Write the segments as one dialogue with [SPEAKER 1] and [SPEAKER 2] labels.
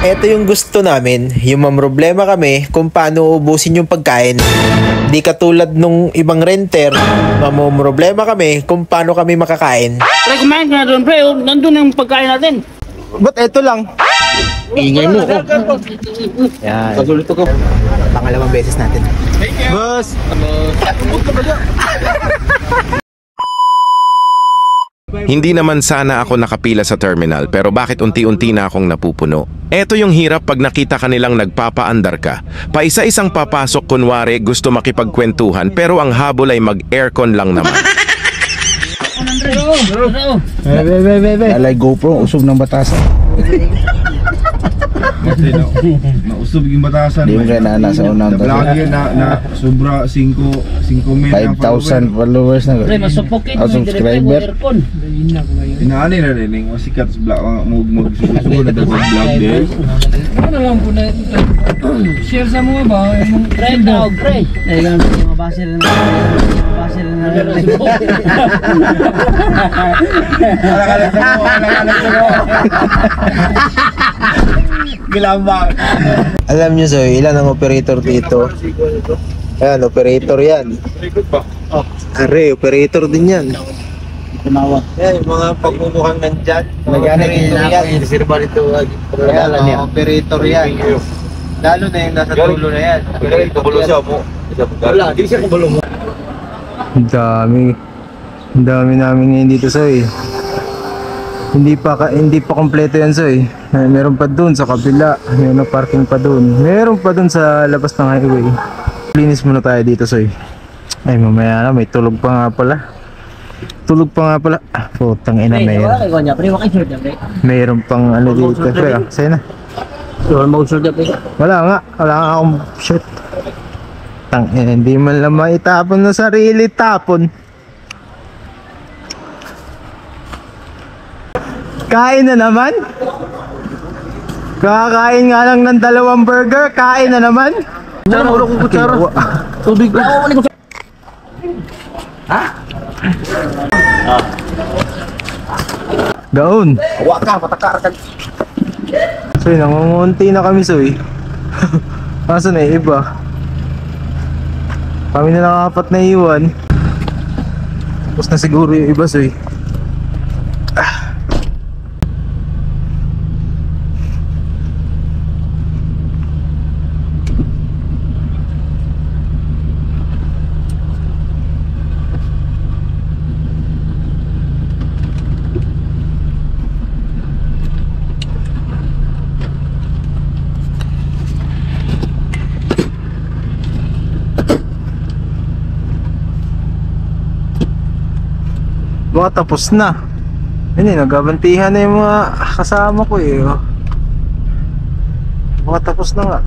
[SPEAKER 1] Ito yung gusto namin, yung mamroblema kami kung paano ubusin yung pagkain. Di katulad nung ibang renter, mamroblema kami kung paano kami makakain.
[SPEAKER 2] Pre, kumain ka na doon, pre. Nandun yung pagkain natin.
[SPEAKER 1] Ba't ito lang?
[SPEAKER 2] Ingay mo.
[SPEAKER 1] Yan. Pagulito ko. Pangalawang beses natin. Boss!
[SPEAKER 3] Hindi naman sana ako nakapila sa terminal pero bakit unti-unti na akong napupuno? Eto yung hirap pag nakita kanilang nagpapaandar ka. Paisa-isang papasok kunwari gusto makipagkwentuhan pero ang habol ay mag-aircon lang naman.
[SPEAKER 4] Alay GoPro, usog ng batasan.
[SPEAKER 5] Mausog yung batasan.
[SPEAKER 4] Hindi mo kaya na nasa unang
[SPEAKER 5] Lagi na sobra 5 men
[SPEAKER 4] 5,000 followers na.
[SPEAKER 2] Pre, masupokit mo yung
[SPEAKER 4] subscriber.
[SPEAKER 2] aircon.
[SPEAKER 5] Inaani na rin yung sikat sa vlog, sugo na dapat vlog din.
[SPEAKER 6] Ano lang po na share sa mga ba?
[SPEAKER 2] Pre, tawag, pre.
[SPEAKER 6] Ay lang mga base rin na. Base rin na.
[SPEAKER 5] Alakalat sa mo, alakalat sa mo. Gilambang.
[SPEAKER 1] Alam nyo, Zoy, ilan ang operator dito? Ayan, operator yan. Are, operator din yan.
[SPEAKER 2] Tumawa.
[SPEAKER 1] Yan, yung mga pagmumukhang nandyan.
[SPEAKER 4] Nag-anak
[SPEAKER 1] yan.
[SPEAKER 4] reserva dito.
[SPEAKER 1] Ayan, operator yan. Lalo na yung nasa dulo na yan.
[SPEAKER 5] Kabulo siya mo.
[SPEAKER 1] Wala, di siya kabulo mo.
[SPEAKER 7] Ang dami namin ngayon dito, Soy. Hindi pa kompleto yan, Soy. Meron pa dun sa kabila, meron parking pa dun, meron pa dun sa labas ng highway. Linis muna tayo dito, Soy. Ay, mamaya na, may tulog pa nga pala. Putang ina, mayroon pang ano dito, pre. Sa'yo na. Wala nga akong shit. Tang ina, hindi man lang maitapon na sarili, tapon. Kain na naman? Kakain nga lang ng 2 burger, kain na naman?
[SPEAKER 4] Kutsara, ulo kong kutsara. Tubig ko. Ha?
[SPEAKER 7] Gaon.
[SPEAKER 4] Awa ka, pataka ka.
[SPEAKER 7] Soy, nangungunti na kami, Soy. Asa na yung iba? Kami na lang 4 na iwan. Tapos na siguro yung iba, Soy. Baka tapos na. Hindi, nagabantihan na yung mga kasama ko eh. Baka tapos na nga.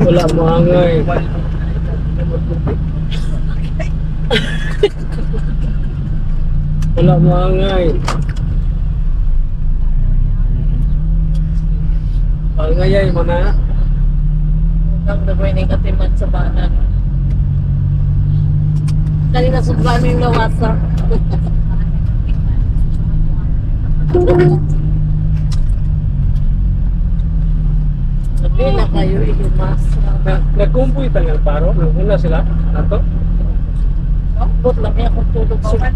[SPEAKER 6] Wala maangay. Wala maangay. Maangay ay mana.
[SPEAKER 8] Ang gagawin ng katiman sa banan. Kanina sumplaan mo yung lawasa. Sabi na kayo ihimasa.
[SPEAKER 6] Nagkumpuy tangal paro. Naguna sila. Nato.
[SPEAKER 8] Bot lang kaya kung tulog sila.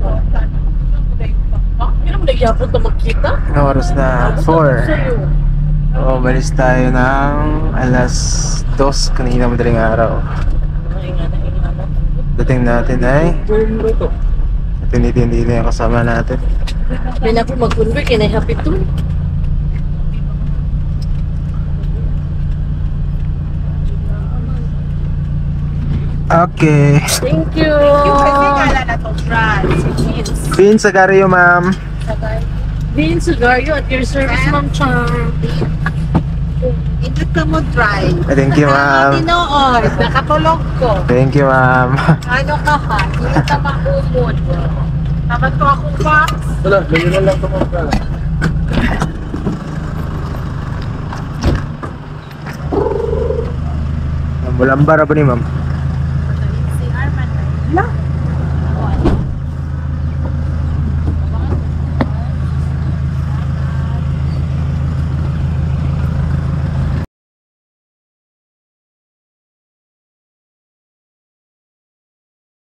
[SPEAKER 8] Hindi naman nagyapot na magkita.
[SPEAKER 7] Oras na 4. Umalis tayo ng alas 2 kanina madaling araw.
[SPEAKER 8] Ingana.
[SPEAKER 7] Dating natin ay
[SPEAKER 6] Boom to.
[SPEAKER 7] tinitindi na yung kasama natin.
[SPEAKER 8] May na po mag-convoy, kinahapit to.
[SPEAKER 7] Okay.
[SPEAKER 8] Thank you.
[SPEAKER 9] Yung kasi kala na to, Brad. Si Jeans.
[SPEAKER 7] Pin sa Gario, ma'am.
[SPEAKER 8] Bean Sugario at your service, Ma'am Char.
[SPEAKER 9] Indot ka mo dry.
[SPEAKER 7] Thank you, ma'am.
[SPEAKER 9] Tinood. Nakatulog ko.
[SPEAKER 7] Thank you, ma'am.
[SPEAKER 9] Ano ka ha? Hindi ka makumod. Naman to akong box.
[SPEAKER 6] Wala, ganyan na lang tumangka.
[SPEAKER 7] Bulambara ba ni ma'am?